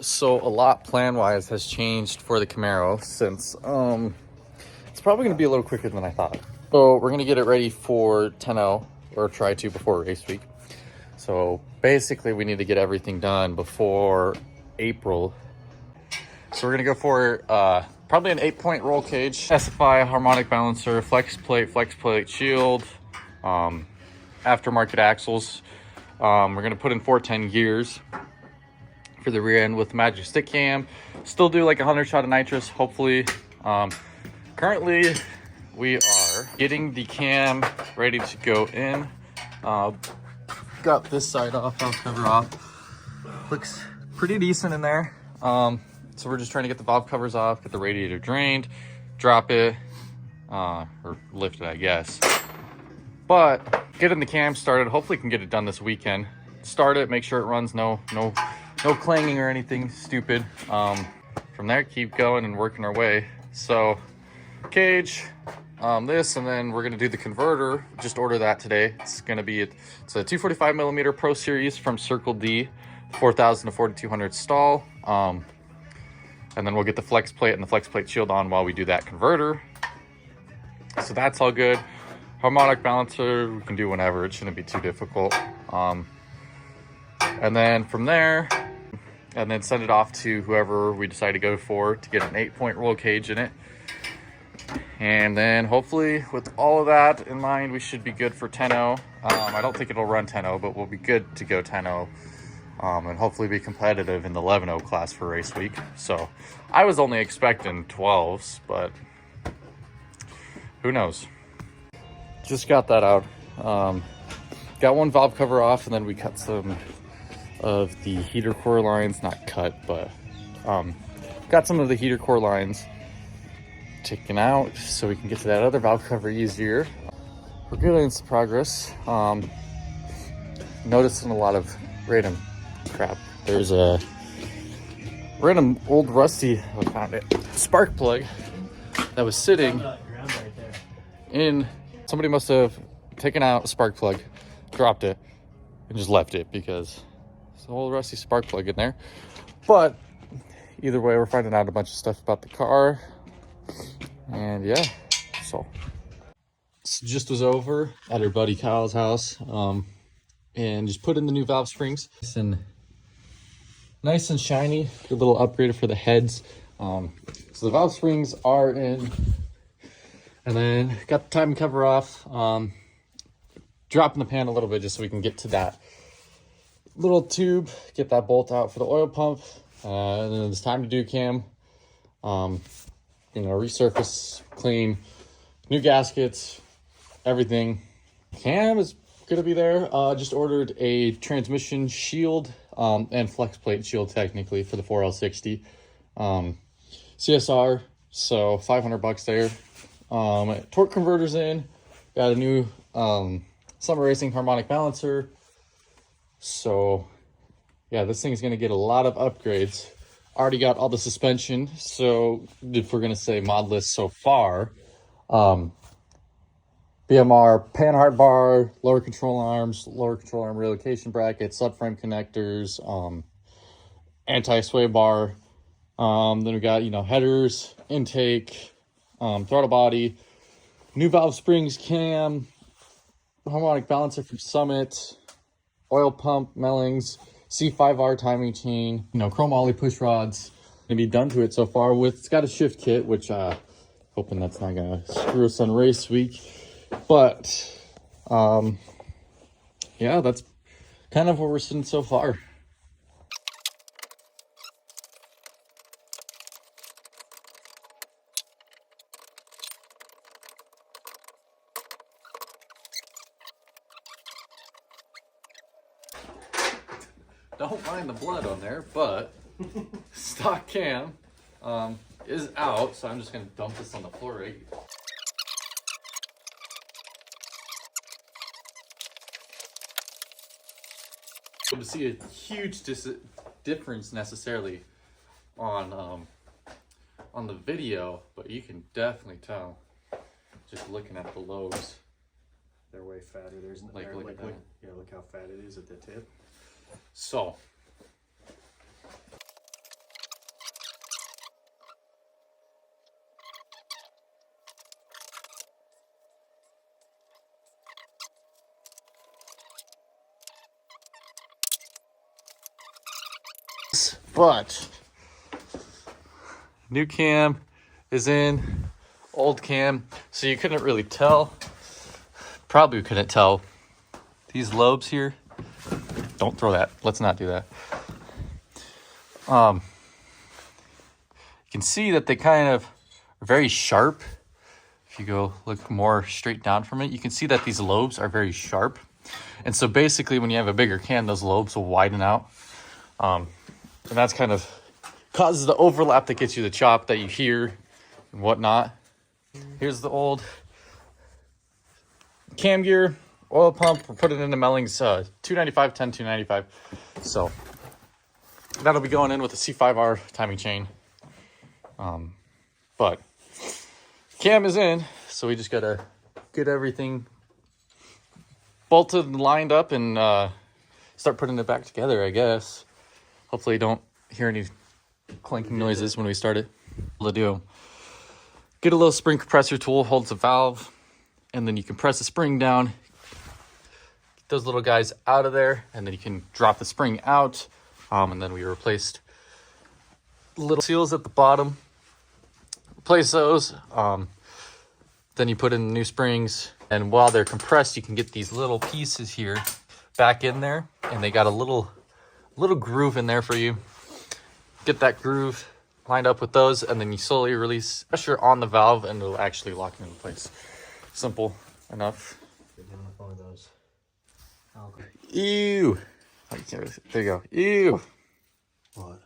So a lot plan-wise has changed for the Camaro since it's probably going to be a little quicker than I thought. So we're going to get it ready for 10-0, or try to before race week. So basically we need to get everything done before April. So we're going to go for probably an 8-point roll cage, SFI, harmonic balancer, flex plate shield, aftermarket axles. We're going to put in 410 gears for the rear end with the magic stick cam. Still do like 100 shot of nitrous, hopefully. Currently we are getting the cam ready to go in. Got this side off, valve cover off. Looks pretty decent in there. So we're just trying to get the valve covers off, get the radiator drained, drop it, or lift it, I guess. But getting the cam started, hopefully can get it done this weekend. Start it, make sure it runs, no clanging or anything stupid. From there, keep going and working our way. So cage, this, and then we're gonna do the converter. Just order that today. It's gonna be it's a 245 millimeter Pro Series from Circle D, 4,000 to 4,200 stall. And then we'll get the flex plate and the flex plate shield on while we do that converter. So that's all good. Harmonic balancer, we can do whenever. It shouldn't be too difficult. And then from there, and then send it off to whoever we decide to go for to get an 8-point roll cage in it. And then hopefully with all of that in mind, we should be good for 10-0. I don't think it'll run 10-0, but we'll be good to go 10-0. And hopefully be competitive in the 11-0 class for race week. So I was only expecting 12s, but who knows? Just got that out. Got one valve cover off, and then we cut some of the heater core lines. Not cut, but got some of the heater core lines taken out so we can get to that other valve cover easier. We're getting some progress. Noticing a lot of random crap. There's a random old rusty, I found it, spark plug that was sitting in. Somebody must have taken out a spark plug, dropped it, and just left it because it's an old rusty spark plug in there. But either way, we're finding out a bunch of stuff about the car. And yeah, so just was over at our buddy Kyle's house, and just put in the new valve springs. Nice and shiny. A little upgrade for the heads. So the valve springs are in, and then got the timing cover off. Dropping the pan a little bit just so we can get to that little tube, get that bolt out for the oil pump. And then it's time to do cam. Resurface, clean, new gaskets, everything. Cam is gonna be there. Just ordered a transmission shield and flex plate shield technically for the 4L60 CSR, so $500 there. Torque converters in, got a new summer racing harmonic balancer. So yeah, this thing is going to get a lot of upgrades. Already got all the suspension, so if we're going to say modless so far, BMR panhard bar, lower control arm relocation bracket, subframe connectors, anti-sway bar. Then we got, headers, intake, throttle body, new valve springs, cam, harmonic balancer from Summit, oil pump, Mellings, C5R timing chain, chrome ollie push rods. Gonna be done to it so far. It's got a shift kit, which hoping that's not gonna screw us on race week. But yeah, that's kind of what we're seeing so far. Don't mind the blood on there, but stock cam is out, so I'm just gonna dump this on the floor right. To see a huge difference necessarily on the video, but you can definitely tell just looking at the lobes. They're way fatter. There's look at that. Look how fat it is at the tip. So But new cam is in, old cam, so you couldn't really tell. Probably couldn't tell these lobes here. Don't throw that. Let's not do that. You can see that they kind of are very sharp. If you go look more straight down from it, you can see that these lobes are very sharp. And so basically when you have a bigger cam, those lobes will widen out. And that's kind of causes the overlap that gets you the chop that you hear and whatnot. Here's the old cam gear, oil pump. We're putting in the Mellings 295, 10, 295. So that'll be going in with the C5R timing chain. But cam is in, so we just gotta get everything bolted and lined up and start putting it back together, I guess. Hopefully you don't hear any clanking noises when we start it. We'll do. Get a little spring compressor tool, holds the valve, and then you can press the spring down, get those little guys out of there, and then you can drop the spring out. And then we replaced little seals at the bottom. Replace those. Then you put in the new springs, and while they're compressed, you can get these little pieces here back in there, and they got a little groove in there for you. Get that groove lined up with those, and then you slowly release pressure on the valve, and it'll actually lock it into place. Simple enough. Ew. There you go. Ew. What?